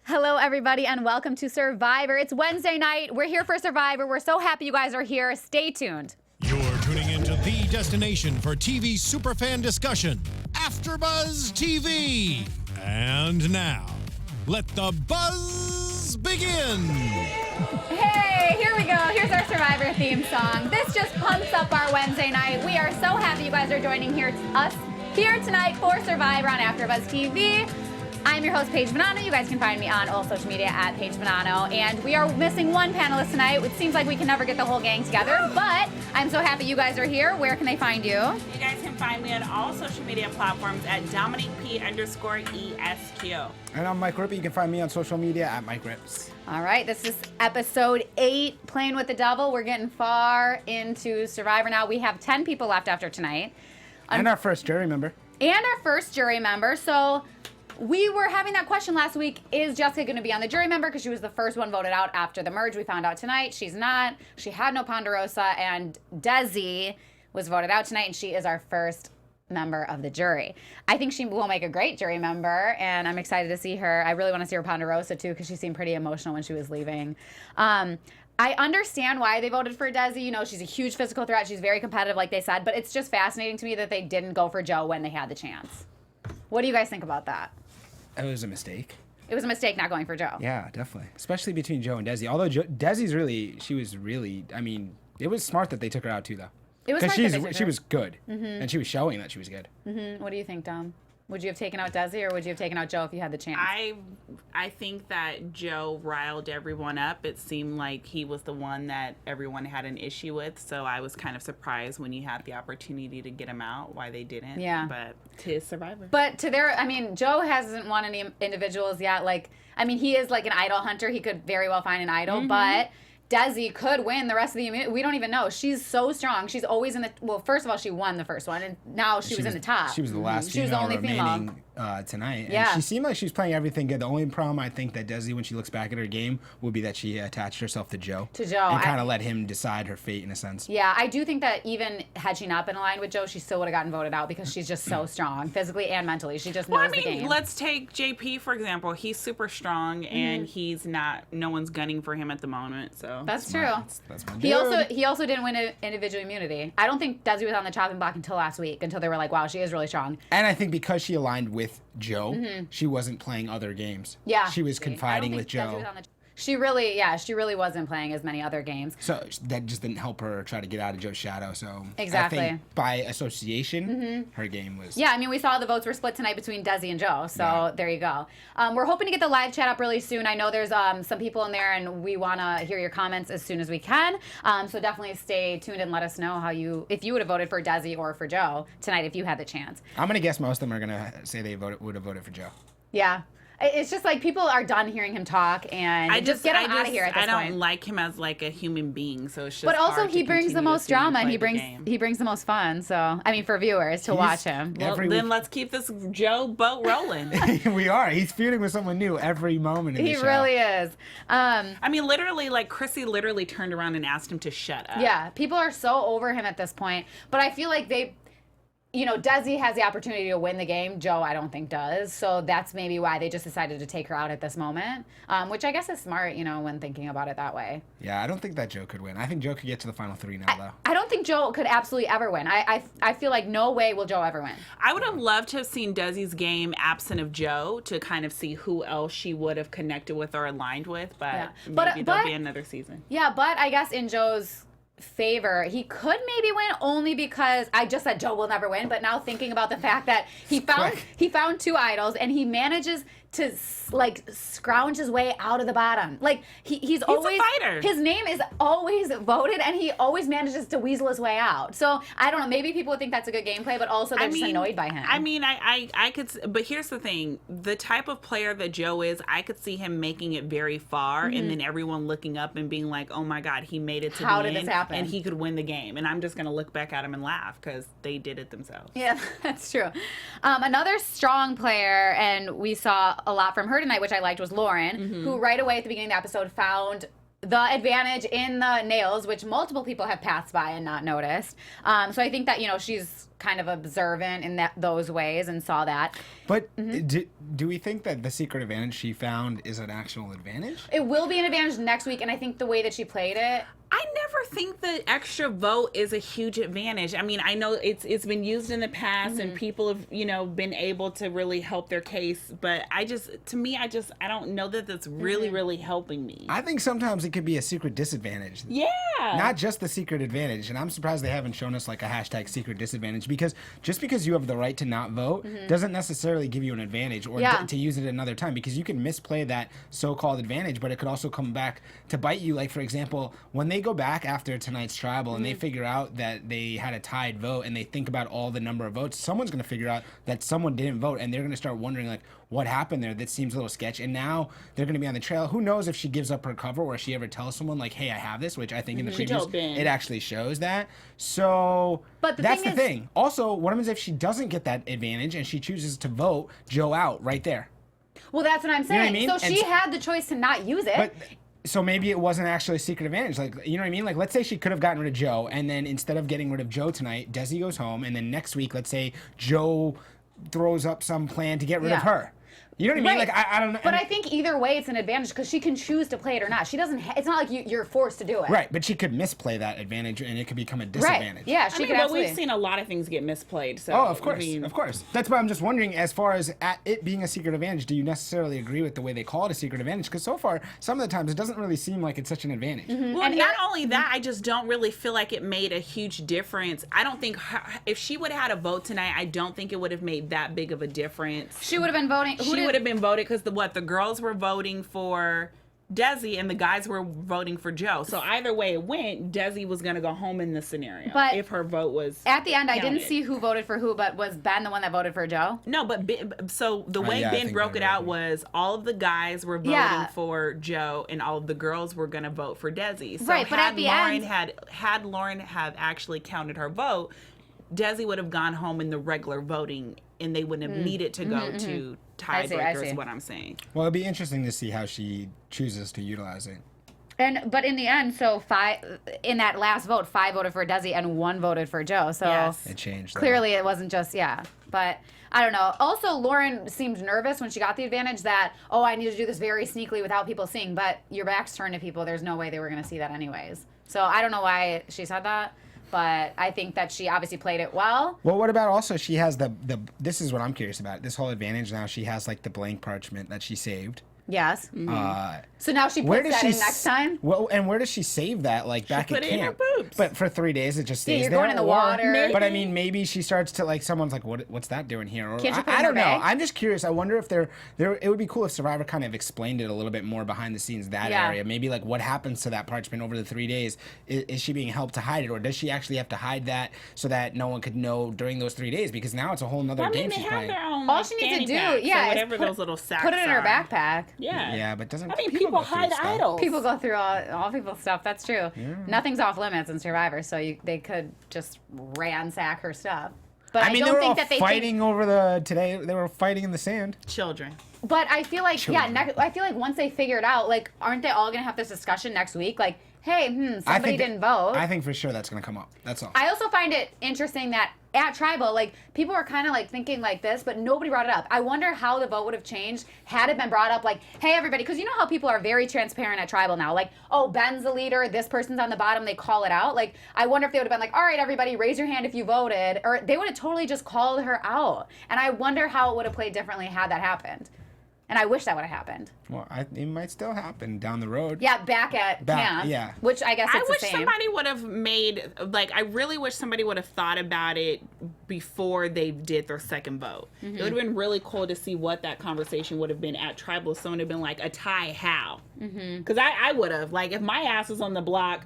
Hello, everybody, and welcome to Survivor. It's Wednesday night. We're here for Survivor. We're so happy you guys are here. Stay tuned. You're tuning into the destination for TV superfan discussion, AFTERBUZZ TV. And now, let the buzz begin. Hey, here we go. Here's our Survivor theme song. This just pumps up our Wednesday night. We are so happy you guys are joining us here tonight for Survivor on AFTERBUZZ TV. I'm your host, Paige Bonanno. You guys can find me on all social media at Paige Bonanno. And we are missing one panelist tonight. It seems like we can never get the whole gang together, but I'm so happy you guys are here. Where can they find you? You guys can find me on all social media platforms at DomoniqueP_ESQ. And I'm Michael Rippe. You can find me on social media at Mike Rips. All right, this is episode 8, Playing with the Devil. We're getting far into Survivor now. We have 10 people left after tonight. And our first jury member. So we were having that question last week, is Jessica going to be on the jury member? Because she was the first one voted out after the merge. We found out tonight she's not. She had no Ponderosa, and Desi was voted out tonight, and she is our first member of the jury. I think she will make a great jury member, and I'm excited to see her. I really want to see her Ponderosa, too, because she seemed pretty emotional when she was leaving. I understand why they voted for Desi. You know, she's a huge physical threat. She's very competitive, like they said, but it's just fascinating to me that they didn't go for Joe when they had the chance. What do you guys think about that? It was a mistake. It was a mistake not going for Joe. Yeah, definitely. Especially between Joe and Desi. Although Desi's I mean, it was smart that they took her out too, though. It was smart that they took her. She was good. Mm-hmm. And she was showing that she was good. Mm-hmm. What do you think, Dom? Would you have taken out Desi or would you have taken out Joe if you had the chance? I think that Joe riled everyone up. It seemed like he was the one that everyone had an issue with. So I was kind of surprised when he had the opportunity to get him out, why they didn't. Yeah. But to Survivor. But Joe hasn't won any individuals yet. He is like an idol hunter. He could very well find an idol, but Desi could win the rest of the immunity. We don't even know. She's so strong. She's always in the... Well, first of all, she won the first one, and now she was in the top. She was the last She was the only remaining female. Tonight. Yeah. And she seemed like she was playing everything good. The only problem I think that Desi, when she looks back at her game, will be that she attached herself to Joe. And kind of let him decide her fate in a sense. Yeah, I do think that even had she not been aligned with Joe, she still would have gotten voted out because she's just so strong, physically and mentally. She just knows the game. Let's take JP, for example. He's super strong, and he's not... No one's gunning for him at the moment, so... That's true. That's my dude. He also didn't win individual immunity. I don't think Desi was on the chopping block until last week, until they were like, wow, she is really strong. And I think because she aligned with Joe, she wasn't playing other games. Yeah. She was confiding with Joe. She really wasn't playing as many other games. So that just didn't help her try to get out of Joe's shadow. So exactly. I think by association, her game was... Yeah, we saw the votes were split tonight between Desi and Joe. So there you go. We're hoping to get the live chat up really soon. I know there's some people in there, and we want to hear your comments as soon as we can. So definitely stay tuned and let us know if you would have voted for Desi or for Joe tonight if you had the chance. I'm going to guess most of them are going to say they would have voted for Joe. Yeah. It's just like people are done hearing him talk, and just get him out of here at this point. I don't like him as like a human being, so it's just. But also, he brings the most drama, and he brings brings the most fun. So for viewers to watch him. Well, then let's keep this Joe boat rolling. We are. He's feuding with someone new every moment. He really is. Literally, like Chrissy literally turned around and asked him to shut up. Yeah, people are so over him at this point. But I feel like Desi has the opportunity to win the game. Joe, I don't think, does. So that's maybe why they just decided to take her out at this moment, which I guess is smart, when thinking about it that way. Yeah, I don't think that Joe could win. I think Joe could get to the final 3 now, though. I don't think Joe could absolutely ever win. I feel like no way will Joe ever win. I would have loved to have seen Desi's game absent of Joe to kind of see who else she would have connected with or aligned with, but maybe there'll be another season. Yeah, but I guess in Joe's favor, he could maybe win only because I just said Joe will never win, but now thinking about the fact that he found 2 idols and he manages to scrounge his way out of the bottom. He's always a fighter. His name is always voted, and he always manages to weasel his way out. So I don't know. Maybe people would think that's a good gameplay, but also they're just annoyed by him. I could. But here's the thing: the type of player that Joe is, I could see him making it very far, and then everyone looking up and being like, "Oh my God, he made it to the end. How did this happen?" And he could win the game. And I'm just gonna look back at him and laugh because they did it themselves. Yeah, that's true. Another strong player, and we saw a lot from her tonight, which I liked, was Lauren, who right away at the beginning of the episode found the advantage in the nails, which multiple people have passed by and not noticed. So I think that, she's kind of observant in those ways and saw that. But do we think that the secret advantage she found is an actual advantage? It will be an advantage next week, and I think the way that she played it. I never think the extra vote is a huge advantage. I mean, I know it's been used in the past and people have, been able to really help their case, but I don't know that that's really, really helping me. I think sometimes it could be a secret disadvantage. Yeah. Not just the secret advantage. And I'm surprised they haven't shown us like a hashtag secret disadvantage, because just because you have the right to not vote doesn't necessarily give you an advantage or to use it another time, because you can misplay that so-called advantage, but it could also come back to bite you. Like, for example, when they go back after tonight's tribal and they figure out that they had a tied vote and they think about all the number of votes, someone's going to figure out that someone didn't vote, and they're going to start wondering, like, what happened there? That seems a little sketch. And now they're going to be on the trail. Who knows if she gives up her cover or if she ever tells someone, like, hey, I have this, which I think in the previews, it actually shows that. So that's the thing. Also, what happens if she doesn't get that advantage and she chooses to vote Joe out right there? Well, that's what I'm saying. You know what I mean? So she had the choice to not use it. So maybe it wasn't actually a secret advantage. Like, you know what I mean? Like, let's say she could have gotten rid of Joe, and then instead of getting rid of Joe tonight, Desi goes home, and then next week, let's say Joe throws up some plan to get rid of her. You know what I mean? Right. Like, I don't know. But I think either way, it's an advantage because she can choose to play it or not. She doesn't. It's not like you're forced to do it. Right, but she could misplay that advantage, and it could become a disadvantage. Right. Yeah, she could. But we've seen a lot of things get misplayed. So of course, of course. That's why I'm just wondering, as far as it being a secret advantage, do you necessarily agree with the way they call it a secret advantage? Because so far, some of the times, it doesn't really seem like it's such an advantage. Well, and not only that, I just don't really feel like it made a huge difference. I don't think if she would have had a vote tonight, I don't think it would have made that big of a difference. She would have been voting. She would have been voted because the girls were voting for Desi and the guys were voting for Joe. So either way it went, Desi was going to go home in this scenario. But if her vote was at the end, counted. I didn't see who voted for who, but was Ben the one that voted for Joe? No, but so the way Ben broke it out was all of the guys were voting for Joe and all of the girls were going to vote for Desi. So right, but at the end, had Lauren have actually counted her vote, Desi would have gone home in the regular voting, and they wouldn't have needed to go to tiebreakers, is what I'm saying. Well, it'd be interesting to see how she chooses to utilize it. But in the end, so in that last vote, 5 voted for Desi and 1 voted for Joe. So it changed. Clearly, it wasn't just But I don't know. Also, Lauren seemed nervous when she got the advantage that, I need to do this very sneakily without people seeing. But your back's turned to people. There's no way they were going to see that anyways. So I don't know why she said that. But I think that she obviously played it well. Well, what about also she has this is what I'm curious about. This whole advantage now, she has like the blank parchment that she saved. Yes. So now she puts that in next time? Well, and where does she save that? Like back at camp? In her boobs. But for 3 days, it just stays you're there. Going in the water. But I mean, maybe she starts to like, someone's like, what's that doing here? Or, Can't you put I it in don't know. her bag? I'm just curious. I wonder if it would be cool if Survivor kind of explained it a little bit more behind the scenes, that area. Maybe like what happens to that parchment over the 3 days? Is she being helped to hide it? Or does she actually have to hide that so that no one could know during those 3 days? Because now it's a whole nother game she's playing. All she needs to do, so whatever those little sacks put it in her backpack. Yeah, but doesn't. I mean, people hide idols. People go through all people's stuff. That's true. Yeah. Nothing's off limits in Survivor, so they could just ransack her stuff. But I mean, don't think that they fighting over today. They were fighting in the sand. Children. But I feel like I feel like once they figure it out, like, aren't they all gonna have this discussion next week? Like, hey, somebody didn't vote. I think for sure that's gonna come up. That's all. I also find it interesting that at Tribal, like, people are kind of like thinking like this, but nobody brought it up. I wonder how the vote would have changed had it been brought up, like, hey, everybody, because you know how people are very transparent at Tribal now. Like, Ben's the leader, this person's on the bottom, they call it out. Like, I wonder if they would have been like, all right, everybody, raise your hand if you voted. Or they would have totally just called her out. And I wonder how it would have played differently had that happened. And I wish that would have happened. Well, it might still happen down the road. Yeah, back at camp. Yeah. Which I guess it's the same. I wish somebody would have made, like, I really wish somebody would have thought about it before they did their second vote. It would have been really cool to see what that conversation would have been at Tribal. Someone would have been like, a tie how? Because I would have. Like, if my ass was on the block,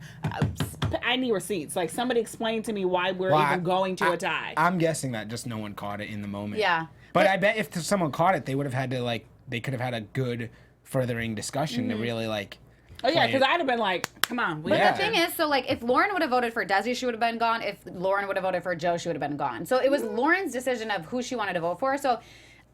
I need receipts. Like, somebody explain to me why we're even going to a tie. I'm guessing that just no one caught it in the moment. Yeah. But I bet if someone caught it, they would have had to, like, they could have had a good furthering discussion to really, like... Oh, yeah, because I'd have been like, come on. But the thing is, so, like, if Lauren would have voted for Desi, she would have been gone. If Lauren would have voted for Joe, she would have been gone. So it was Lauren's decision of who she wanted to vote for. So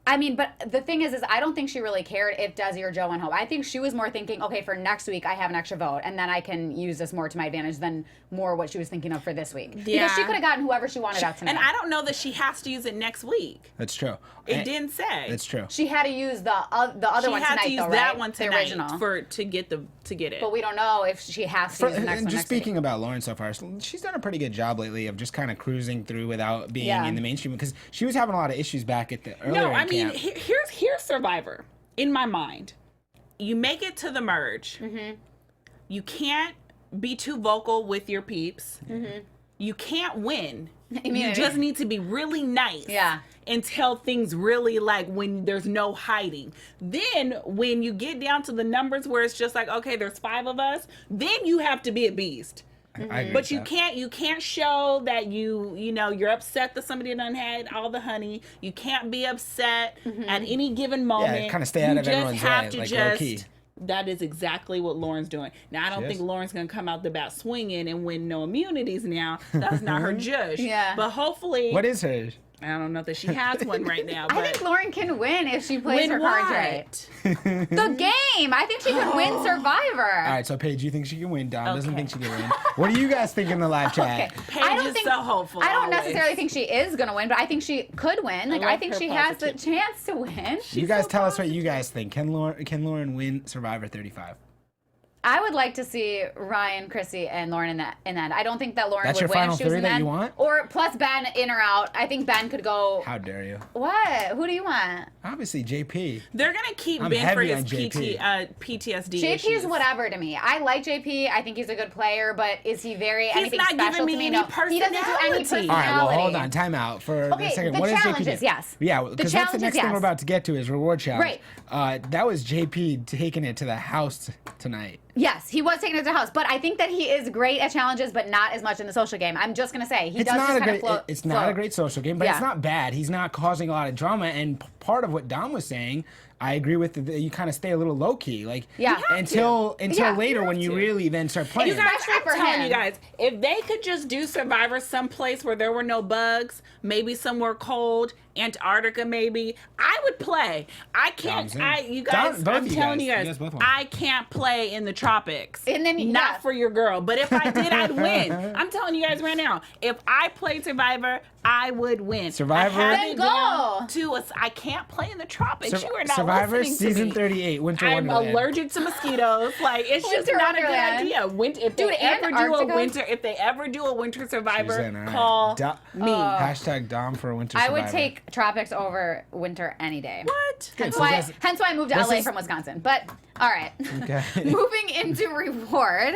I mean, but the thing is I don't think she really cared if Desi or Joe went home. I think she was more thinking, okay, for next week I have an extra vote, and then I can use this more to my advantage than more what she was thinking of for this week. Yeah. Because she could have gotten whoever she wanted out tonight. And I don't know that she has to use it next week. That's true. It didn't say. That's true. She had to use the other one tonight, though, right? She had to use that one The tonight original. to get it. But we don't know if she has to use the next one Just next speaking week. about Lauren so far, she's done a pretty good job lately of just kind of cruising through without being in the mainstream, because she was having a lot of issues back at the earlier No, I in mean, camp. here's Survivor. In my mind, you make it to the merge. You can't be too vocal with your peeps. You can't win. You just need to be really nice. Yeah. Until things really, like, when there's no hiding. Then when you get down to the numbers where it's just like, okay, there's 5 of us, then you have to be a beast. I agree But with you that. can't show that you're upset that somebody done had all the honey. You can't be upset at any given moment. kinda stay out You of just everyone's have way, to like, just. low-key. That is exactly what Lauren's doing. Now, I don't She think is. Lauren's gonna come out the bat swinging and win no immunities. Now, that's not her judge. Yeah. But hopefully, What is hers? I don't know that she has one right now. But I think Lauren can win if she plays win her cards what? right. The game. I think she could win Survivor. All right, so Paige, you think she can win? Dom doesn't Okay. think she can win. What do you guys think in the live chat? Okay. Paige is so hopeful. I don't always. necessarily think she is going to win, but I think she could win. Like, I love think her she has the positivity. chance to win. You guys so tell us what you guys think. Can Lauren win Survivor 35? I would like to see Ryan, Chrissy, and Lauren in that. I don't think that Lauren That's would your win final if she was three in that that. you want? Or plus Ben in or out. I think Ben could go. How dare you? What? Who do you want? Obviously, JP. They're gonna keep I'm Ben for heavy his on JP. PTSD JP issues. is whatever to me. I like JP. I think he's a good player, but is he anything not special giving me to me? any No. He doesn't do any personality. personality. All right, well, hold on. Time out for Okay, a second. the What does JP challenges, do? yes. Yeah, The because that's the challenges, next thing yes. we're about to get to is reward challenge. Right. That was JP taking it to the house tonight. Yes, he was taking it to the house, but I think that he is great at challenges, but not as much in the social game. I'm just gonna say he It's does not just a kind of great. float. It's not a great social game, but Yeah. it's not bad. He's not causing a lot of drama, and part of what Dom was saying, I agree with. You kind of stay a little low key, like Yeah. You until Yeah, later you when have you to. really then start playing. You guys, Especially I'm for telling him. you guys, if they could just do Survivor someplace where there were no bugs, maybe somewhere cold, Antarctica maybe, I would play. I can't. Dom's in. You guys, Both I'm of you telling guys. you You guys, guys both want. I can't play in the tropics. And then, not yeah. for your girl, but if I did, I'd win. I'm telling you guys right now, if I played Survivor, I would win. Survivor? I have Then it go. down to us. I can't play in the tropics. You are not Survivor listening to season me. 38, Winter I'm Wonderland. allergic to mosquitoes. Like, it's just Winter not Wonderland. a good idea. If Dude, they ever do a Antarctica? winter, if they ever do a winter Survivor, She's in, all right. call Me. me. Hashtag Dom for a Winter I Survivor. would take tropics over winter any day. What? Good, Hence so why, that's- hence why I moved to this LA is- from Wisconsin. But all right, Okay. moving into reward.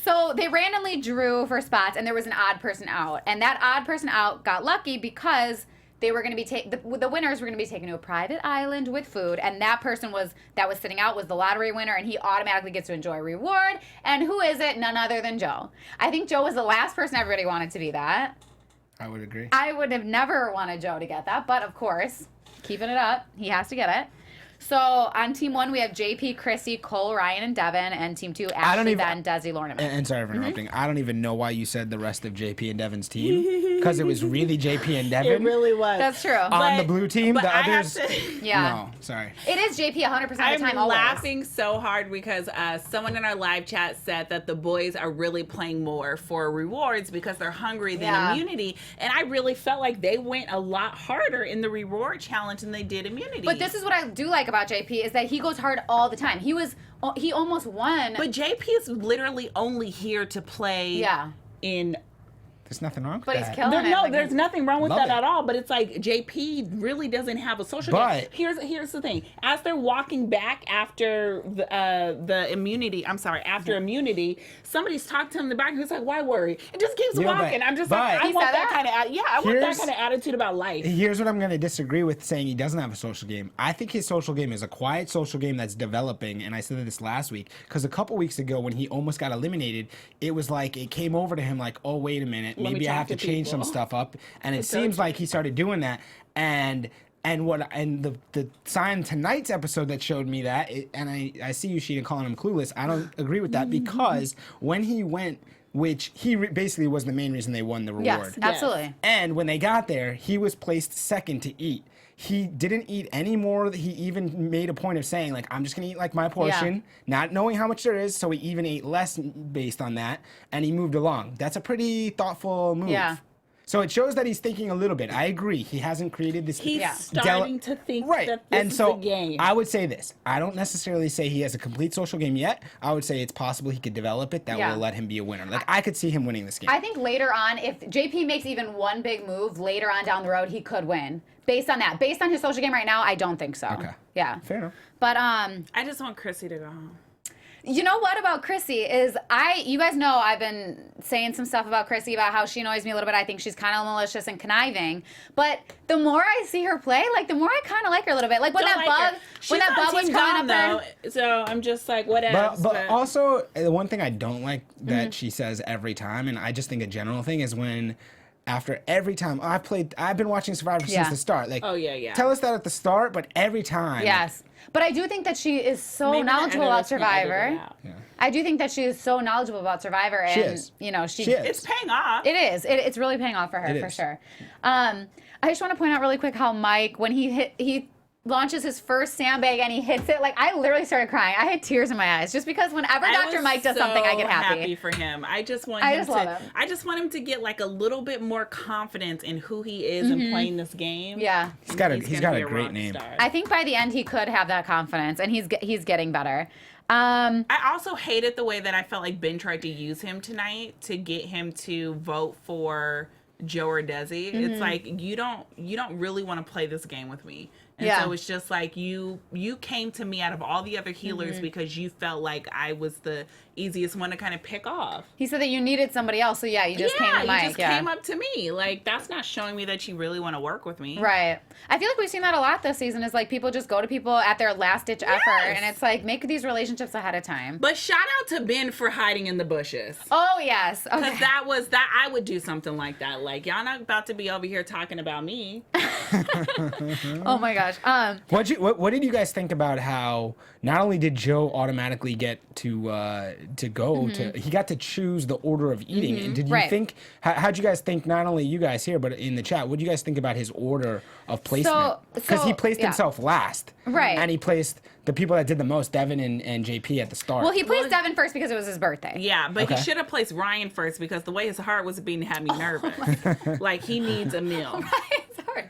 So they randomly drew for spots, and there was an odd person out, and that odd person out got lucky because they were going to be the winners were going to be taken to a private island with food, and that person that was sitting out was the lottery winner, and he automatically gets to enjoy a reward. And who is it? None other than Joe. I think Joe was the last person everybody wanted to be that. I would agree. I would have never wanted Joe to get that, but of course, keeping it up, he has to get it. So on team 1, we have JP, Chrissy, Cole, Ryan, and Devin, and team 2, Ashley, Ben, Desi, Lauren, and Mel. And sorry for interrupting. I don't even know why you said the rest of JP and Devin's team, because it was really JP and Devin It really was. That's true. on the blue team. but The I have others, to- Yeah. no, sorry. It is JP 100% of the I'm time, always. laughing so hard because someone in our live chat said that the boys are really playing more for rewards because they're hungry than Yeah. immunity. And I really felt like they went a lot harder in the reward challenge than they did immunity. But this is what I do like about JP is that he goes hard all the time. He almost won. But JP is literally only here to play Yeah. in There's nothing wrong with But he's that. killing it. No, Like, there's nothing wrong with Love that it. at all. But it's like JP really doesn't have a social But- game. Here's the thing: as they're walking back after the immunity, after immunity, somebody's talking to him in the back. Who's like, "Why worry?" And just keeps Yeah, walking. I'm just like, but- I He want said that that? kind of I want that Here's- kind of attitude about life. Here's what I'm going to disagree with saying he doesn't have a social game. I think his social game is a quiet social game that's developing, and I said this last week, because a couple weeks ago when he almost got eliminated, it was like it came over to him like, oh, wait a minute, Let me maybe I talk have to to change some people. stuff up, and it It's so seems like true. he started doing that, and the sign tonight's episode that showed me that, and I see you, Sheena, calling him clueless. I don't agree with that because when he went which he basically was the main reason they won the reward. Yes, absolutely. And when they got there, he was placed second to eat. He didn't eat any more. He even made a point of saying, like, I'm just going to eat, like, my portion, not knowing how much there is, so he even ate less based on that, and he moved along. That's a pretty thoughtful move. Yeah. So it shows that he's thinking a little bit. I agree. He hasn't created this. He's starting to think that this is a game. I would say this. I don't necessarily say he has a complete social game yet. I would say it's possible he could develop it that will let him be a winner. Like, I could see him winning this game. I think later on, if JP makes even one big move later on down the road, he could win. Based on that. Based on his social game right now, I don't think so. Okay. Yeah. Fair enough. But I just want Chrissy to go home. you know what about Chrissy is you guys know I've been saying some stuff about Chrissy about how she annoys me a little bit. I think she's kind of malicious and conniving. But the more I see her play, like the more I kind of like her a little bit. Like when that bug was coming up her. So I'm just like, whatever. But also, the one thing I don't like that she says every time, and I just think a general thing, is when after every time I've been watching Survivor since the start. Like, tell us that at the start, but every time. Yes. But I do think that she is so knowledgeable about Survivor. Yeah. I do think that she is so knowledgeable about Survivor, and she is. You know, she is. It's paying off. It is. It's really paying off for her for sure. I just want to point out really quick how Mike, when he launches his first sandbag and he hits it, like I literally started crying. I had tears in my eyes just because whenever Dr. Mike does something, I get happy. Happy for him. I just want him to get like a little bit more confidence in who he is and playing this game. Yeah, he's got a great name. Star. I think by the end he could have that confidence, and he's getting better. I also hated the way that I felt like Ben tried to use him tonight to get him to vote for Joe or Desi. It's like you don't really want to play this game with me. And so it's just like you came to me out of all the other healers because you felt like I was the easiest one to kind of pick off. He said that you needed somebody else, so you just came to Mike. You just came up to me. Like, that's not showing me that you really want to work with me. Right. I feel like we've seen that a lot this season, is like people just go to people at their last-ditch effort, and it's like, make these relationships ahead of time. But shout out to Ben for hiding in the bushes. Oh, yes. Okay. Because I would do something like that. Like, y'all not about to be over here talking about me. Oh, my gosh. What did you guys think about how not only did Joe automatically get to go to, he got to choose the order of eating, and did you think, how'd you guys think, not only you guys here but in the chat, what do you guys think about his order of placement? Because he placed himself last, and he placed the people that did the most, Devin and JP, at the start. Well, he placed Devin first because it was his birthday. Yeah, but he should have placed Ryan first, because the way his heart was beating had me nervous. Like, he needs a meal.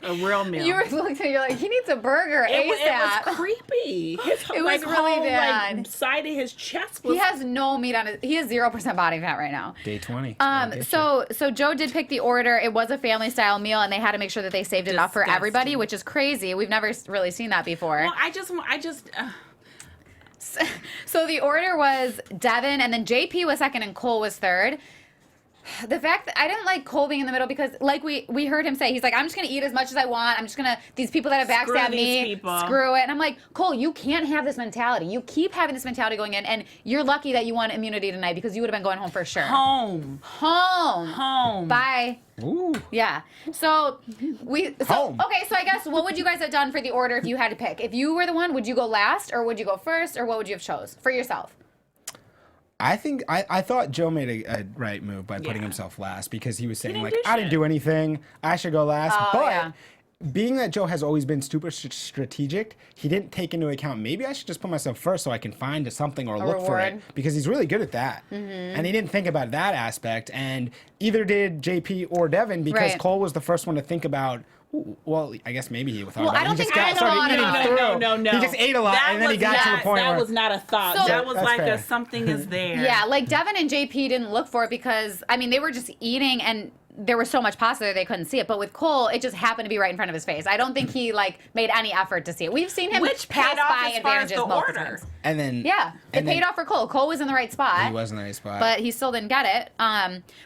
A real meal. You were looking at you're like, he needs a burger ASAP. It was creepy. It was really bad. Like, side of his chest was... He has no meat on his... He has 0% body fat right now. Day 20. So Joe did pick the order. It was a family-style meal, and they had to make sure that they saved enough for everybody, which is crazy. We've never really seen that before. Well, So the order was Devin, and then JP was second, and Cole was third. The fact that I didn't like Cole being in the middle, because like we heard him say, he's like, I'm just gonna eat as much as I want. I'm just gonna, these people that have backstabbed me, screw it. And I'm like, Cole, you can't have this mentality. You keep having this mentality going in, and you're lucky that you won immunity tonight, because you would have been going home for sure. Home. Bye. Ooh. Yeah. Okay, so I guess what would you guys have done for the order if you had to pick? If you were the one, would you go last, or would you go first, or what would you have chose for yourself? I think I thought Joe made a right move by putting himself last, because he was saying, like, I didn't do anything, I should go last. Being that Joe has always been super strategic, he didn't take into account, maybe I should just put myself first so I can find something or look for it, because he's really good at that. And he didn't think about that aspect, and either did JP or Devin, because Cole was the first one to think about, well, I guess maybe he thought about it. I don't think I No. He just ate a lot, and then he got to the point where... That was not a thought. So, that was like something is there. Yeah, like Devin and JP didn't look for it, because, I mean, they were just eating, and there was so much pasta there they couldn't see it. But with Cole, it just happened to be right in front of his face. I don't think he, like, made any effort to see it. We've seen him pass by advantages multiple times. And then... Yeah, it paid off for Cole. Cole was in the right spot. He was in the right spot. But he still didn't get it.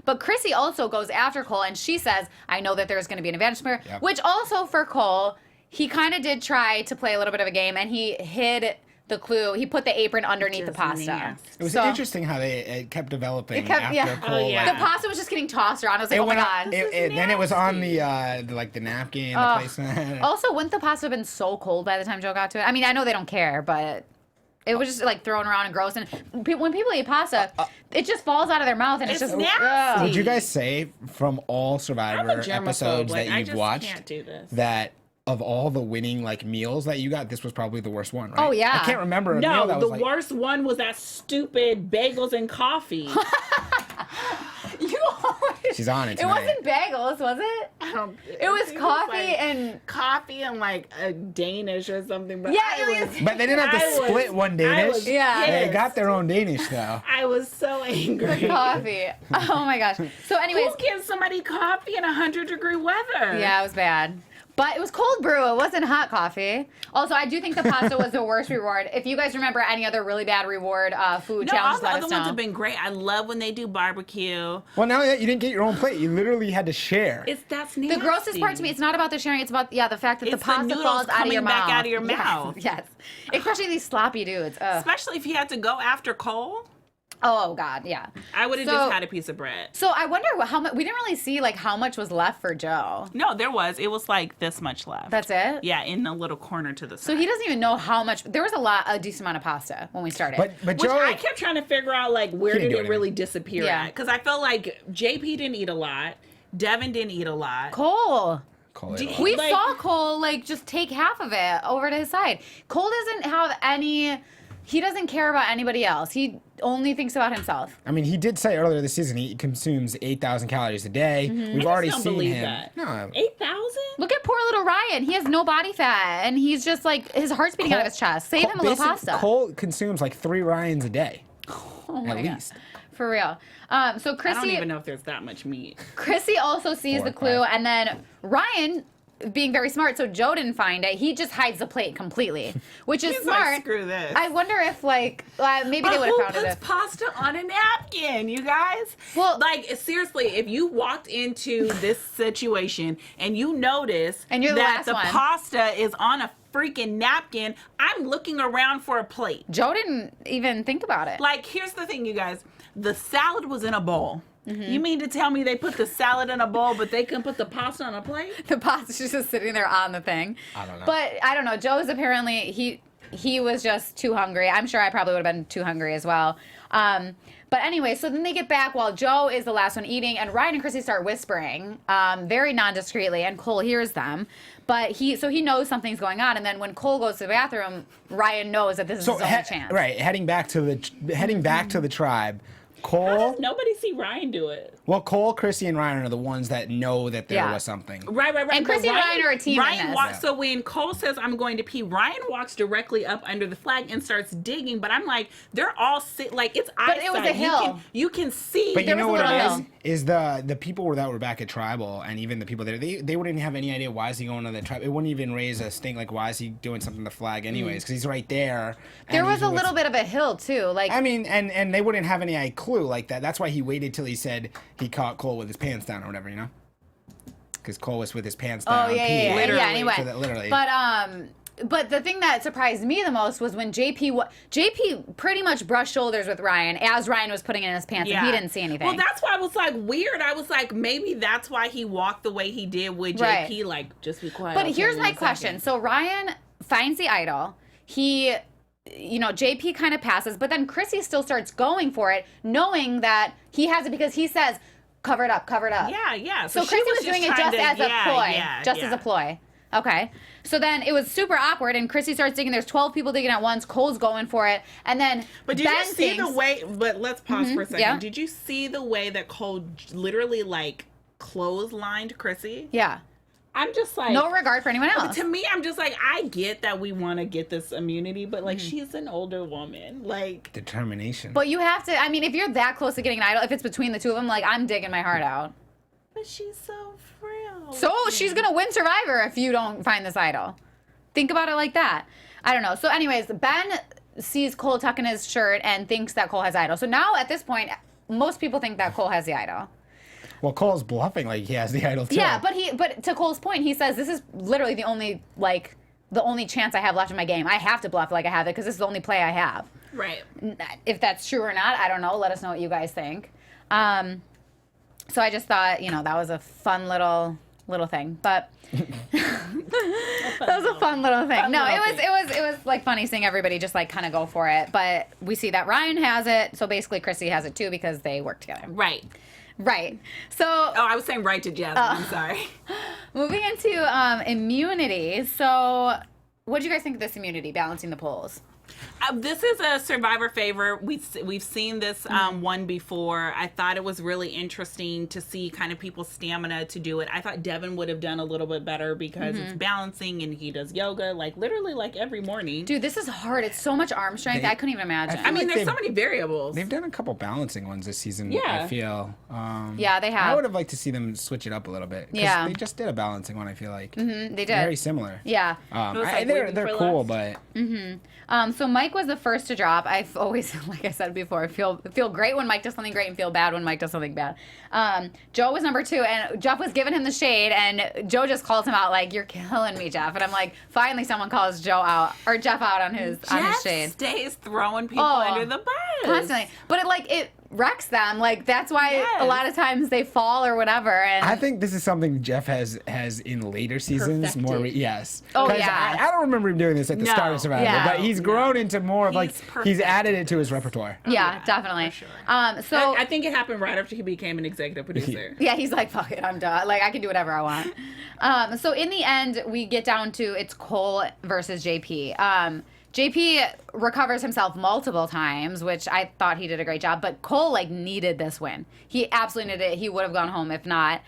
But Chrissy also goes after Cole, and she says, I know that there's going to be an advantage for her. Which also, for Cole, he kind of did try to play a little bit of a game, and he hid the clue. He put the apron underneath the pasta. It was interesting how they kept developing after Cole. The pasta was just getting tossed around. I was like, oh my God. Then it was on the napkin, the placement. Also, wouldn't the pasta have been so cold by the time Joe got to it? I mean, I know they don't care, but... It was just like thrown around and gross. And when people eat pasta, it just falls out of their mouth and it's just nasty. Would you guys say from all Survivor episodes that you've watched can't do this. that of all the winning like meals that you got, this was probably the worst one, right? Oh, yeah. I can't remember a meal that was the worst one was that stupid bagels and coffee. She's on it It tonight. wasn't bagels, was it? It was coffee and coffee and like a Danish or something. But yeah, it was. But they didn't have to split one Danish. Yeah. They got their own Danish though. I was so angry. Coffee. Oh my gosh. So, anyways, Who gives somebody coffee in 100-degree weather? yeah, it was bad. But it was cold brew. It wasn't hot coffee. Also, I do think the pasta was the worst reward. If you guys remember any other really bad reward food No, all challenges, the let other us ones know. have been great. I love when they do barbecue. Well, now that you didn't get your own plate, you literally had to share. That's nasty. The grossest part to me, it's not about the sharing. It's about the fact that the It's the pasta noodles falls out of coming your back mouth. out of your mouth. Yes. Especially these sloppy dudes. Ugh. Especially if you had to go after Cole. Oh God, yeah. I would have So- just had a piece of bread. So I wonder how much. We didn't really see like how much was left for Joe. No, there was. It was like this much left. That's it. Yeah, in a little corner to the side. So he doesn't even know how much. There was a decent amount of pasta when we started. But Which Joe, I kept trying to figure out, like, where Can't did do it anything. really disappear Yeah. at? Because I felt like JP didn't eat a lot. Devin didn't eat a lot. Cole. Call it Do- off. We Like- saw Cole like just take half of it over to his side. Cole doesn't have any. He doesn't care about anybody else. He only thinks about himself. I mean, he did say earlier this season he consumes 8,000 calories a day. Mm-hmm. We've I already just don't seen believe him. that. No, 8,000? Look at poor little Ryan. He has no body fat, and he's just like his heart's beating out of his chest. Save him a little pasta. Cole consumes like 3 Ryans a day, Oh at my God. least. For real. So I don't Chrissy even know if there's that much meat. also sees 4 the or clue, 5. and then Ryan, being very smart, so Joe didn't find it. He just hides the plate completely, which is He's smart. like, screw this. I wonder if maybe they would have found puts it. pasta on a napkin, you guys? Well- like seriously, if you walked into this situation and you notice And you're the that last the one. pasta is on a freaking napkin, I'm looking around for a plate. Joe didn't even think about it. Like, here's the thing, you guys. The salad was in a bowl. Mm-hmm. You mean to tell me they put the salad in a bowl, but they couldn't put the pasta on a plate? The pasta's just sitting there on the thing. I don't know. But I don't know. Joe's apparently he was just too hungry. I'm sure I probably would have been too hungry as well. But anyway, so then they get back while Joe is the last one eating, and Ryan and Chrissy start whispering, very non-discreetly, and Cole hears them. But he knows something's going on, and then when Cole goes to the bathroom, Ryan knows that this is his only chance. Right, heading back to the tribe. How Cole, does nobody see Ryan do it? well, Cole, Chrissy, and Ryan are the ones that know that there Yeah. was something. Right. And But Chrissy and Ryan are a team in Ryan this. walks. So when Cole says, "I'm going to pee," Ryan walks directly up under the flag and starts digging. But I'm like, they're all like it's But it was eyesight. a hill. You can see. But There you know was a what little it hill. is the people that were back at Tribal, and even the people there, they wouldn't have any idea why is he going to the tribe. It wouldn't even raise a stink like why is he doing something to the flag anyways? Because he's right there. and There was he's a what's- little bit of a hill too. Like I mean, and they wouldn't have any clue like that. That's why he waited till he said he caught Cole with his pants down or whatever, you know? Because Cole was with his pants down. oh yeah, peeing. yeah. Anyway, So that literally. But the thing that surprised me the most was when JP pretty much brushed shoulders with Ryan as Ryan was putting it in his pants, and he didn't see anything. Well, that's why I was like weird. I was like, maybe that's why he walked the way he did with Right. JP. Like, just be quiet. But I'll here's tell you my in a question. second. So Ryan finds the idol. He, JP kind of passes, but then Chrissy still starts going for it, knowing that he has it because he says, cover it up, cover it up. Yeah. So she Chrissy was doing it trying just to- as a ploy. yeah, Just yeah. as a ploy. Okay. So then it was super awkward, and Chrissy starts digging. There's 12 people digging at once. Cole's going for it. And then But did Ben you see the thinks- way? But let's pause for a second. yeah. Did you see the way that Cole literally like clotheslined Chrissy? Yeah. I'm just like, No regard for anyone else. To me, I'm just like, I get that we want to get this immunity, but Mm-hmm. like, she's an older woman. Like, Determination. But you have to, I mean, if you're that close to getting an idol, if it's between the two of them, like, I'm digging my heart out. but she's so frail. So she's going to win Survivor if you don't find this idol. Think about it like that. I don't know. So anyways, Ben sees Cole tucking his shirt and thinks that Cole has idol. So now at this point, most people think that Cole has the idol. Well, Cole's bluffing like he has the idol too. Yeah, but to Cole's point, he says this is literally the only chance I have left in my game. I have to bluff like I have it because this is the only play I have. Right. If that's true or not, I don't know. Let us know what you guys think. So I just thought, that was a fun little thing, but that was a fun little thing. No, it was like funny seeing everybody just like kind of go for it. But we see that Ryan has it, so basically Chrissy has it too because they work together. Right. Right. So. Oh, I was saying right to Jasmine. I'm sorry. Moving into immunity. So, what do you guys think of this immunity, balancing the polls? This is a Survivor favor. We've seen this one before. I thought it was really interesting to see kind of people's stamina to do it. I thought Devin would have done a little bit better because it's balancing and he does yoga like literally like every morning. Dude, this is hard. It's so much arm strength. I couldn't even imagine. I mean, like there's so many variables. They've done a couple balancing ones this season, Yeah. I feel. Yeah, they have. I would have liked to see them switch it up a little bit. 'Cause Yeah. they just did a balancing one, I feel like. They did. Very similar. Yeah. It was like they're waiting for cool, less. but So Mike was the first to drop. I've always, like I said before, feel great when Mike does something great and feel bad when Mike does something bad. Joe was number 2, and Jeff was giving him the shade, and Joe just calls him out like, "You're killing me, Jeff." And I'm like, finally someone calls Jeff out on his shade. Stays throwing people under the bus Constantly. But it wrecks them. Like, that's why a lot of times they fall or whatever. And I think this is something Jeff has in later seasons. Perfected. Yes. Oh, 'Cause yeah. I don't remember him doing this at the No. start of Survivor, Yeah. but he's grown into more of He's he's added it to his repertoire. yeah, definitely. for sure. So I think it happened right after he became an executive producer. yeah, he's like, fuck it, I'm done. Like, I can do whatever I want. So in the end, we get down to it's Cole versus JP. JP recovers himself multiple times, which I thought he did a great job. But Cole, needed this win. He absolutely needed it. He would have gone home if not.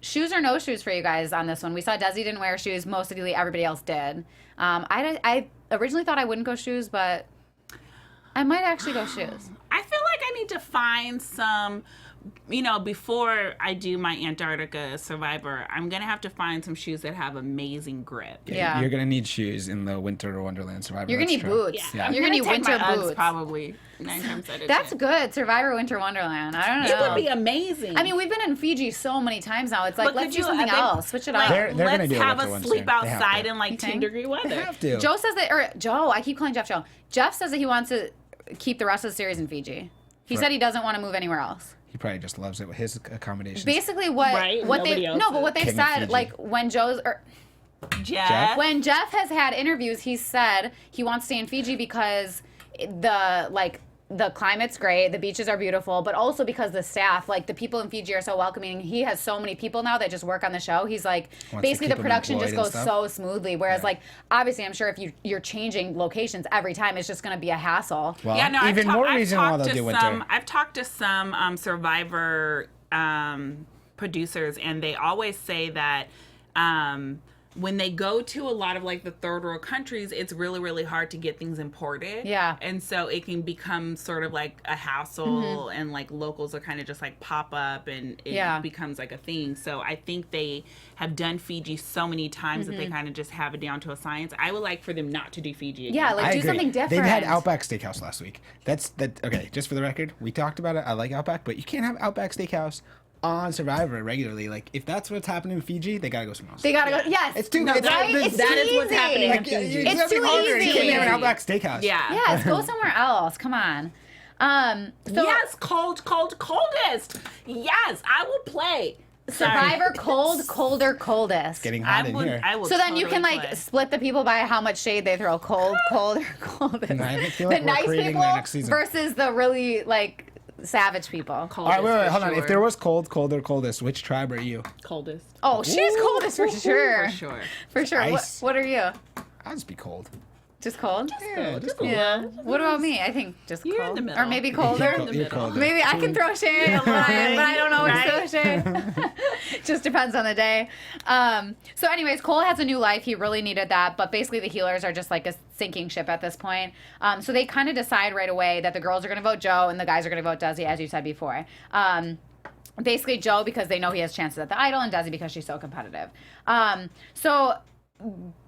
Shoes or no shoes for you guys on this one? We saw Desi didn't wear shoes. Mostly everybody else did. I originally thought I wouldn't go shoes, but I might actually go shoes. I feel like I need to find some, before I do my Antarctica Survivor, I'm going to have to find some shoes that have amazing grip. Yeah. You're gonna need shoes in the Winter Wonderland Survivor. You're going to that's need true. boots. Yeah. You're going to need winter my Uggs boots. probably 9 times out of 10. That's good. Survivor Winter Wonderland. I don't know. It would be amazing. I mean, we've been in Fiji so many times now. It's like, But let's could do you- something I think, else. Switch it like, up. They're gonna let's do a have winter a one sleep soon. They have outside to. in like You 10 think? degree weather. They have to. Joe says that, or Joe, I keep calling Jeff Joe. Jeff says that he wants to keep the rest of the series in Fiji. He said he doesn't want to move anywhere else. He probably just loves it with his accommodations. Basically, what Right, what nobody they else no, but what is. they King of said, Fiji. like when Jeff? when Jeff has had interviews, he said he wants to stay in Fiji because the climate's great, the beaches are beautiful, but also because the staff, the people in Fiji are so welcoming. He has so many people now that just work on the show. He's like, to basically keep the them production just employed goes and so stuff. smoothly. Whereas, Yeah. obviously, I'm sure if you're changing locations every time, it's just going to be a hassle. Well, Yeah, no, even more reason why they'll do winter. I've talked to some Survivor producers, and they always say that when they go to a lot of the third world countries, it's really, really hard to get things imported. Yeah. And so it can become sort of like a hassle, and locals are kind of just pop up, and it becomes a thing. So I think they have done Fiji so many times that they kind of just have it down to a science. I would like for them not to do Fiji again. Yeah, I do agree. something different. They've had Outback Steakhouse last week. That's okay. Just for the record, we talked about it. I like Outback, but you can't have Outback Steakhouse on Survivor regularly. If that's what's happening in Fiji, they gotta go somewhere else. They gotta go. Yes, It's too. No, it's, right? It's that too is what's easy. happening. It's too easy. You can't have an Outback Steakhouse. Yeah. Yes, go somewhere else. Come on. So Yes, coldest. Yes, I will play. Survivor cold, colder, coldest. Getting hot in here. I will So then you can totally play. split the people by how much shade they throw. Cold, colder, coldest. And I feel like the we're nice creating people their next season. versus the really savage people. All right, wait, Coldest, hold on. for If there was cold, colder, coldest, which tribe are you? coldest. Oh, she's coldest for sure. For sure. For sure. Ice. What are you? I'll just be cold. Just cold? Yeah, just cold. Yeah. What about me? I think just You're in cold. the middle. Or maybe You're colder. in the You're middle. colder. Maybe I can throw shade, but I don't know what to throw shade. Just depends on the day. So anyways, Cole has a new life. He really needed that. But basically the healers are just like a sinking ship at this point. So they kind of decide right away that the girls are going to vote Joe and the guys are going to vote Desi, as you said before. Basically Joe because they know he has chances at the Idol, and Desi because she's so competitive. So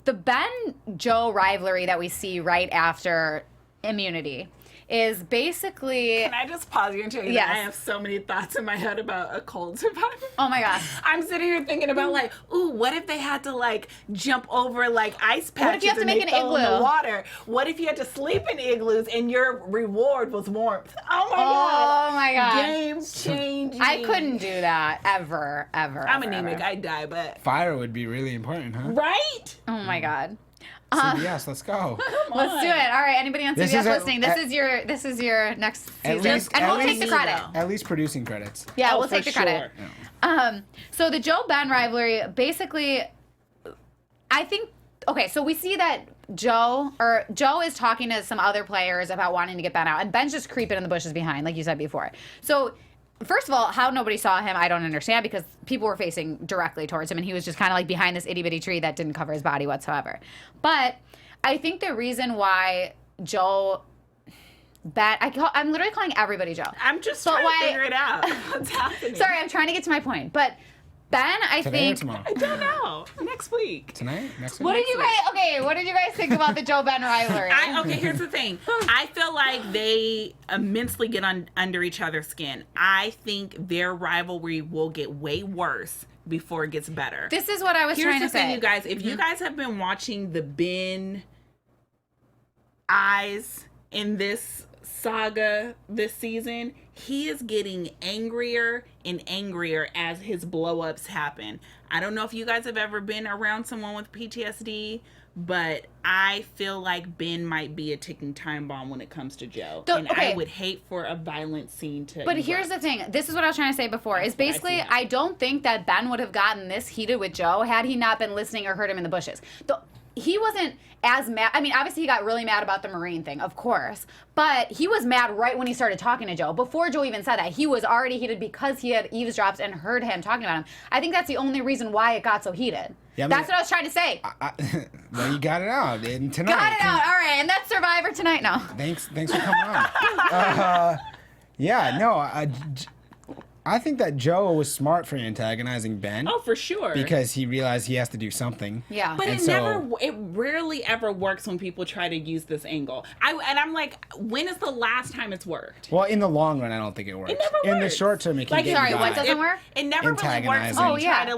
the Ben-Joe rivalry that we see right after immunity is basically... Can I just pause you and tell you Yes. that I have so many thoughts in my head about a cold Survivor? Oh my gosh. I'm sitting here thinking about ooh, what if they had to jump over ice patches? What if you have to and make they an fell in igloo? the water? What if you had to sleep in igloos and your reward was warmth? Oh my Oh my God. Game changing. I couldn't do that ever. I'm anemic. I'd die, but Fire would be really important, huh? right? Oh my God. CBS, let's go. Let's do it. All right, anybody on This CBS is listening, this is your next At season. least- And at we'll take least- the credit. At least producing credits. Yeah, Oh, we'll take for the credit. sure. So the Joe-Ben rivalry, basically, I think, okay, so we see that Joe is talking to some other players about wanting to get Ben out, and Ben's just creeping in the bushes behind, like you said before. So, first of all, how nobody saw him, I don't understand, because people were facing directly towards him, and he was just kind of like behind this itty-bitty tree that didn't cover his body whatsoever. But I think the reason why I'm literally calling everybody Joe. I'm just But trying why- to figure it out. What's happening? Sorry, I'm trying to get to my point. But Ben, I Today or think... tomorrow? I don't know. Next week. Tonight? Next What week? did you guys think about the Joe-Ben rivalry? Okay, here's the thing. I feel like they immensely get under each other's skin. I think their rivalry will get way worse before it gets better. This is what I was Here's trying the to thing, say. you guys. If you guys have been watching the Ben eyes in this saga this season, he is getting angrier and angrier as his blow-ups happen. I don't know if you guys have ever been around someone with PTSD, but I feel like Ben might be a ticking time bomb when it comes to Joe. And Okay. I would hate for a violent scene to But erupt. here's the thing. This is what I was trying to say before. Is That's what I basically, see now. I don't think that Ben would have gotten this heated with Joe had he not been listening or heard him in the bushes. He wasn't as mad. I mean, obviously he got really mad about the Marine thing, of course. But he was mad right when he started talking to Joe. Before Joe even said that, he was already heated because he had eavesdropped and heard him talking about him. I think that's the only reason why it got so heated. Yeah, I mean, that's what I was trying to say. Well, you got it out. And tonight. Got it out. All right, and that's Survivor tonight now. Thanks for coming on. Yeah, no, I think that Joe was smart for antagonizing Ben. Oh, for sure. Because he realized he has to do something. Yeah. But And it rarely ever works when people try to use this angle. I'm like, when is the last time it's worked? Well, in the long run, I don't think it works. It never In the works. short term, it can Like, get sorry, you what by. doesn't work? It never really works Antagonizing. when Oh, you yeah. try to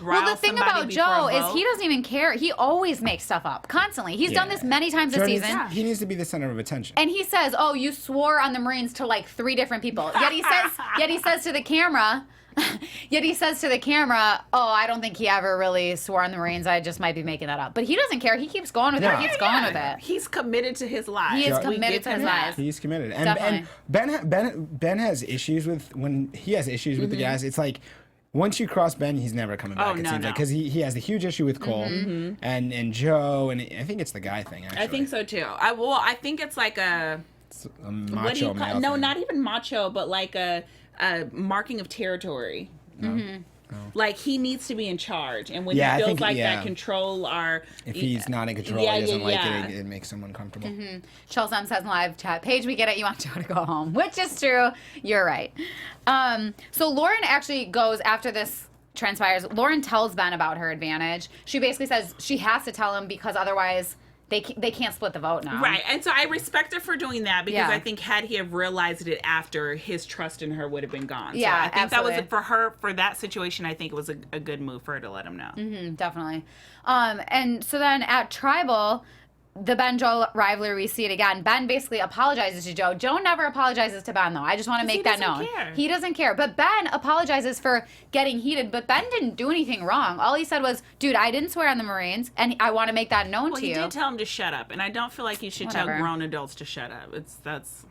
rile Well, the thing somebody about before Joe a is vote. he doesn't even care. He always makes stuff up constantly. He's done Yeah. this many times So this he needs- season. He needs to be the center of attention. And he says, "Oh, you swore on the Marines to like 3 different people." Yet he says to the camera, "Oh, I don't think he ever really swore on the Marines. I just might be making that up." But he doesn't care. He keeps going with it. Yeah. He keeps going with it. He's committed to his life. He is We committed give to him his that. life. He's committed. And Definitely. Ben has issues with when he has issues with the guys. It's like once you cross Ben, he's never coming back. Oh, it no, seems no. like because he has a huge issue with Cole and Joe, and I think it's the guy thing. Actually, I think so too. I think it's like a It's a what do you macho call? male No, thing. not even macho, but like a marking of territory. Like he needs to be in charge, and when Yeah, I he feels think- like yeah. that control If he's not in control, he doesn't like it. It makes him uncomfortable. Chelsea says in live chat, "Paige, we get it. You want Joe to go home," which is true. You're right. So Lauren actually goes after this transpires. Lauren tells Ben about her advantage. She basically says she has to tell him because otherwise they can't split the vote now. Right, and so I respect her for doing that because Yeah. I think had he have realized it after, his trust in her would have been gone. Yeah, so I think absolutely. that was for her for that situation. I think it was a good move for her to let him know. Definitely. And so then at Tribal, the Ben-Joe rivalry, we see it again. Ben basically apologizes to Joe. Joe never apologizes to Ben, though. I just want to make that known. care. He doesn't care. But Ben apologizes for getting heated, but Ben didn't do anything wrong. All he said was, dude, I didn't swear on the Marines, and I want to make that known Well, to he you. did tell him to shut up, and I don't feel like you should Whatever. tell grown adults to shut up. That's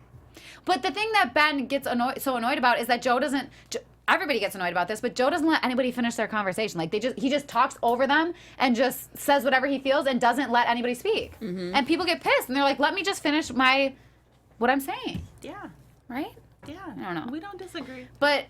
But the thing that Ben gets so annoyed about is that Joe doesn't... Everybody gets annoyed about this, but Joe doesn't let anybody finish their conversation. Like he just talks over them and just says whatever he feels and doesn't let anybody speak. And people get pissed and they're like, "Let me just finish what I'm saying." yeah, Right? yeah. I don't know. We don't disagree. But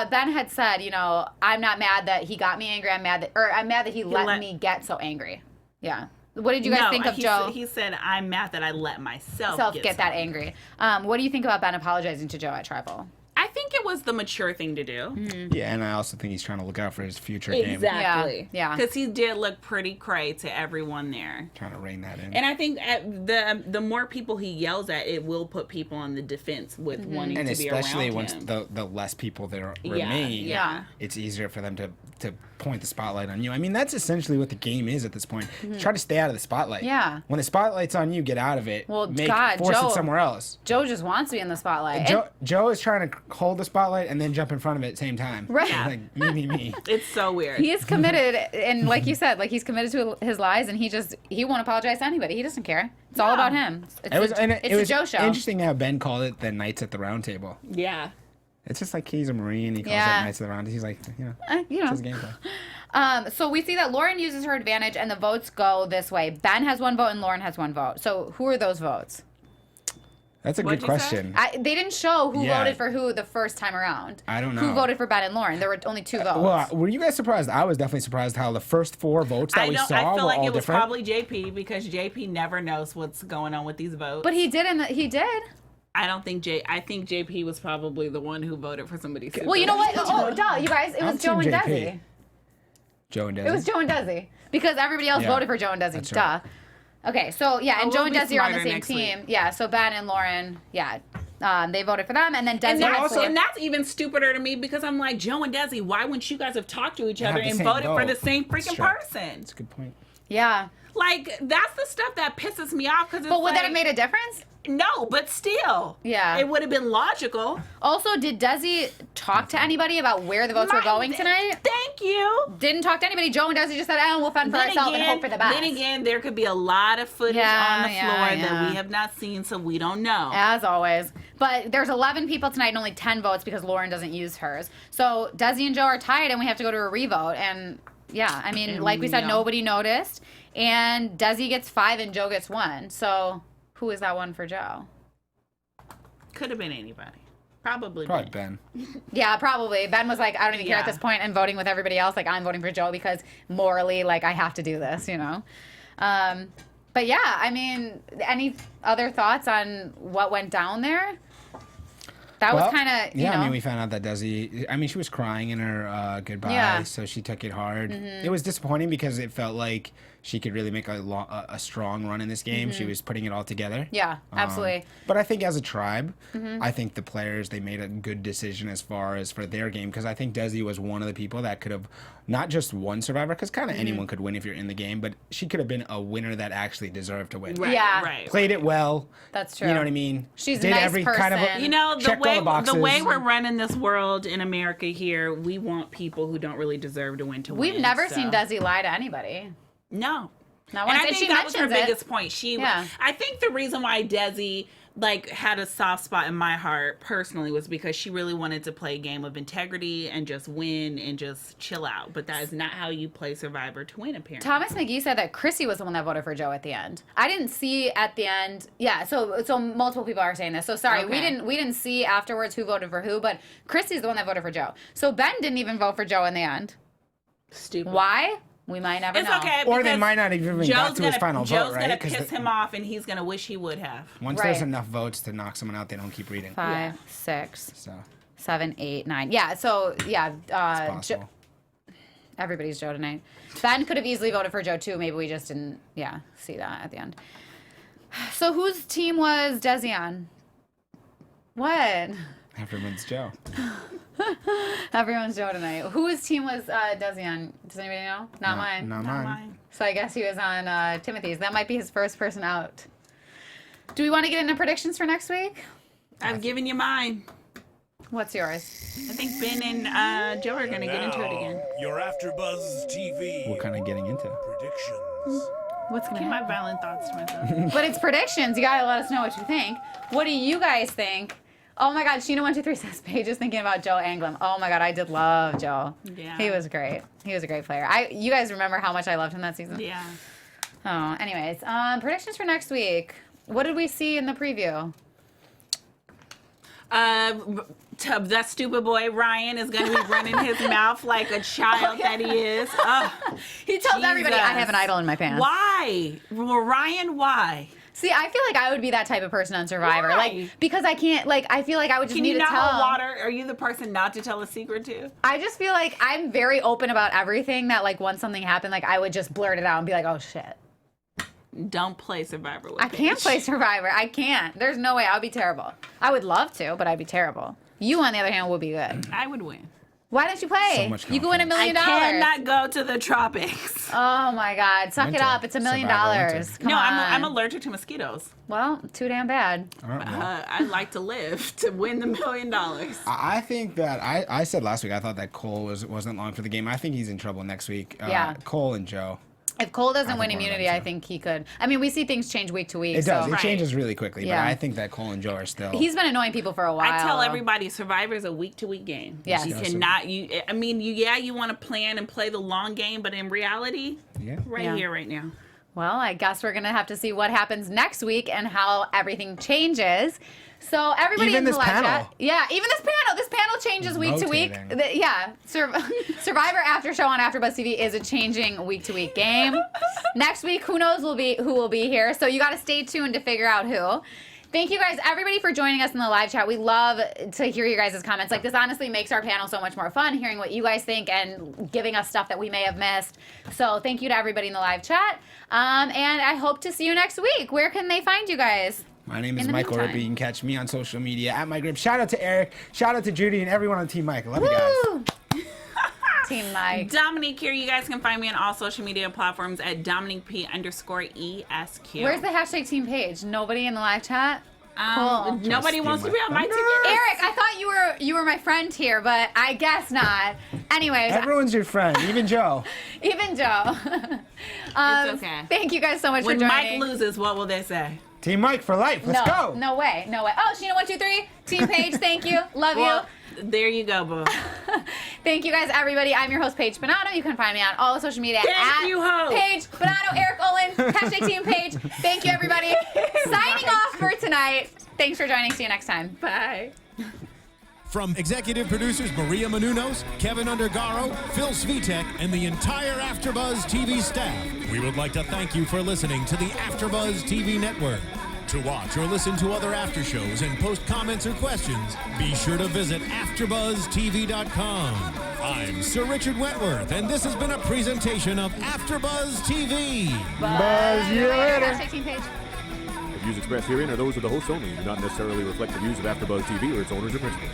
Ben had said, I'm not mad that he got me angry. I'm mad that he let me get so angry. Yeah. What did you guys think of Joe? He said, "I'm mad that I let myself Get that so angry. What do you think about Ben apologizing to Joe at Tribal? I think it was the mature thing to do. Yeah, and I also think he's trying to look out for his future game. Exactly. Yeah. Because he did look pretty cray to everyone there. Trying to rein that in. And I think the more people he yells at, it will put people on the defense with wanting And to be especially around once him. the less people there remain, yeah. it's easier for them to point the spotlight on you. I mean, that's essentially what the game is at this point. Try to stay out of the spotlight. Yeah. When the spotlight's on you, get out of it. Well, Force Joe, it somewhere else. Joe just wants to be in the spotlight. Joe is trying to hold the spotlight and then jump in front of it at the same time. Right. Like, me. It's so weird. He is committed, and like you said, like he's committed to his lies, and he won't apologize to anybody. He doesn't care. It's all about him. It's a Joe show. Interesting how Ben called it the Knights at the Round Table. Yeah. It's just like he's a Marine. He calls it Knights at the Round Table. He's like, it's his gameplay. So we see that Lauren uses her advantage, and the votes go this way. Ben has 1 vote, and Lauren has 1 vote. So who are those votes? That's a good question. They didn't show who Yeah. voted for who the first time around. I don't know. Who voted for Ben and Lauren? There were only 2 votes. Well, were you guys surprised? I was definitely surprised how the first 4 votes that we saw I feel were like all it was different. probably JP because JP never knows what's going on with these votes. But he did, he did. I don't think I think JP was probably the one who voted for somebody. Well, you know what? Oh, duh, you guys, it was Joe and JP. Desi. Joe and Desi. It was Joe and Desi because everybody else voted for Joe and Desi. That's Duh. right. Okay, so yeah, and Joe we'll and be Desi are on the smarter same next team. week. Yeah, so Ben and Lauren, they voted for them, and then Desi And that's even stupider to me because I'm like, Joe and Desi, why wouldn't you guys have talked to each Have other the and same voted for vote. the same freaking That's right. person? That's a good point. Yeah. Like, that's the stuff that pisses me off because But would that have made a difference? No, but still. Yeah. It would have been logical. Also, did Desi talk to anybody about where the votes were going tonight? Thank you. Didn't talk to anybody. Joe and Desi just said, we'll fend for ourselves and hope for the best. Then again, there could be a lot of footage on the floor that we have not seen, so we don't know. As always. But there's 11 people tonight and only 10 votes because Lauren doesn't use hers. So Desi and Joe are tied and we have to go to a revote. And yeah, I mean, like we said, nobody noticed. And Desi gets 5 and Joe gets 1. So who is that one for Joe? Could have been anybody. Probably Ben. Yeah, probably. Ben was like, I don't even care at this point, and voting with everybody else. Like, I'm voting for Joe because morally, like, I have to do this, you know? But yeah, I mean, any other thoughts on what went down there? That was kind of, you know. I mean, we found out that Desi, I mean, she was crying in her goodbye, so she took it hard. It was disappointing because it felt like she could really make a strong run in this game. She was putting it all together. Yeah, absolutely. But I think as a tribe, I think the players, they made a good decision as far as for their game because I think Desi was one of the people that could have not just won Survivor because kind of anyone could win if you're in the game, but she could have been a winner that actually deserved to win. Right, Yeah. right. Played it well. That's true. You know what I mean? She's a Did nice every kind of person. You know, checked all the the way boxes. we're running this world in America here, we want people who don't really deserve to win to win. We've never so. seen Desi lie to anybody. No. Not And once. I And think she that was her mentions it. biggest point. I think the reason why Desi had a soft spot in my heart personally was because she really wanted to play a game of integrity and just win and just chill out. But that is not how you play Survivor to win, apparently. Thomas McGee said that Chrissy was the one that voted for Joe at the end. I didn't see at the end. Yeah, so multiple people are saying this. So sorry, Okay. we didn't see afterwards who voted for who, but Chrissy's the one that voted for Joe. So Ben didn't even vote for Joe in the end. Stupid. Why? We might never It's know. okay. Or they because might not even got to his final Joe's vote, right? gonna 'Cause piss him off, and he's gonna wish he would have. Once Right. there's enough votes to knock someone out, they don't keep reading. 5, 6, So 7, 8, 9. Yeah, so yeah, it's possible. everybody's Joe tonight. Ben could have easily voted for Joe too. Maybe we just didn't, see that at the end. So whose team was Desi on? What? Everyone's Joe. Everyone's Joe tonight. Whose team was Desi on? Does anybody know? Not mine. Not mine. So I guess he was on Timothy's. That might be his first person out. Do we want to get into predictions for next week? I've given you mine. What's yours? I think Ben and Joe are gonna get into it again. Your AfterBuzz TV What kind of getting into? predictions. What's going to Keep my happen? violent thoughts to myself. But it's predictions. You gotta let us know what you think. What do you guys think? Oh my God, Sheena123 says Paige is thinking about Joe Anglem. Oh my God, I did love Joe. Yeah. He was great. He was a great player. You guys remember how much I loved him that season? Yeah. Oh, anyways, predictions for next week. What did we see in the preview? That stupid boy Ryan is going to be running his mouth like a child that he is. He tells everybody, Jesus. I have an idol in my pants. Why? Well, Ryan, why? See, I feel like I would be that type of person on Survivor. Why? Like, because I can't, like, I feel like I would just Can need you to not tell. hold water? Are you the person not to tell a secret to? I just feel like I'm very open about everything that, like, once something happened, like, I would just blurt it out and be like, oh, shit. Don't play Survivor with I can't Paige. play Survivor. I can't. There's no way. I would be terrible. I would love to, but I'd be terrible. You, on the other hand, would be good. I would win. Why don't you play? So much You can win $1 million. I cannot go to the tropics. Oh my God. Suck it Winter. up. It's $1 million. Survival winter. Come No, on. I'm allergic to mosquitoes. Well, too damn bad. All right, well. I like to live to win the $1 million. I think that I said last week I thought that Cole wasn't long for the game. I think he's in trouble next week. Yeah. Cole and Joe. If Cole doesn't I win think one of immunity, them I too. think he could. I mean, we see things change week to week. It does. So. It Right. changes really quickly. Yeah. But I think that Cole and Joe are still. He's been annoying people for a while. I tell everybody Survivor is a week-to-week game. Yes. You cannot. You want to plan and play the long game, but in reality, Yeah. Yeah. here, right now. Well, I guess we're going to have to see what happens next week and how everything changes. So everybody Even in the this live panel. chat. Yeah, even this panel. This panel changes week to week. Rotating. Survivor After Show on AfterBuzz TV is a changing week to week game. Next week, who knows who will be here. So you got to stay tuned to figure out who. Thank you guys, everybody, for joining us in the live chat. We love to hear you guys' comments. Like, this honestly makes our panel so much more fun, hearing what you guys think and giving us stuff that we may have missed. So thank you to everybody in the live chat. And I hope to see you next week. Where can they find you guys? My name is In the Michael meantime. Rippe. You can catch me on social media at Mike Rippe. Shout out to Eric. Shout out to Judy and everyone on Team Mike. I love you guys. Woo! Team Mike. Domonique here. You guys can find me on all social media platforms at DominiqueP_ESQ. Where's the hashtag Team Paige? Nobody in the live chat? Cool. Nobody Just wants to steal be on my my team. Eric, I thought you were my friend here, but I guess not. Anyways, Everyone's your friend, even Joe. even Joe. It's okay. Thank you guys so much When for Mike joining. loses, what will they say? Team Mike for life. Let's go. No way. Oh, Sheena 1 2 3. Team Paige, thank you. Love Well, there you go, boo. you. Thank you guys, everybody. I'm your host, Paige Bonanno. You can find me on all the social media Thank at you, host. Paige Bonanno, Eric Olin, hashtag Team Paige. Thank you, everybody. Signing off for tonight. Thanks for joining. See you next time. Bye. From executive producers Maria Menounos, Kevin Undergaro, Phil Svitek, and the entire AfterBuzz TV staff, we would like to thank you for listening to the AfterBuzz TV network. To watch or listen to other after shows and post comments or questions, be sure to visit AfterBuzzTV.com. I'm Sir Richard Wentworth, and this has been a presentation of AfterBuzz TV. Buzz you later. Hashtag Team Paige. The views expressed herein are those of the hosts only and do not necessarily reflect the views of AfterBuzz TV or its owners or principals.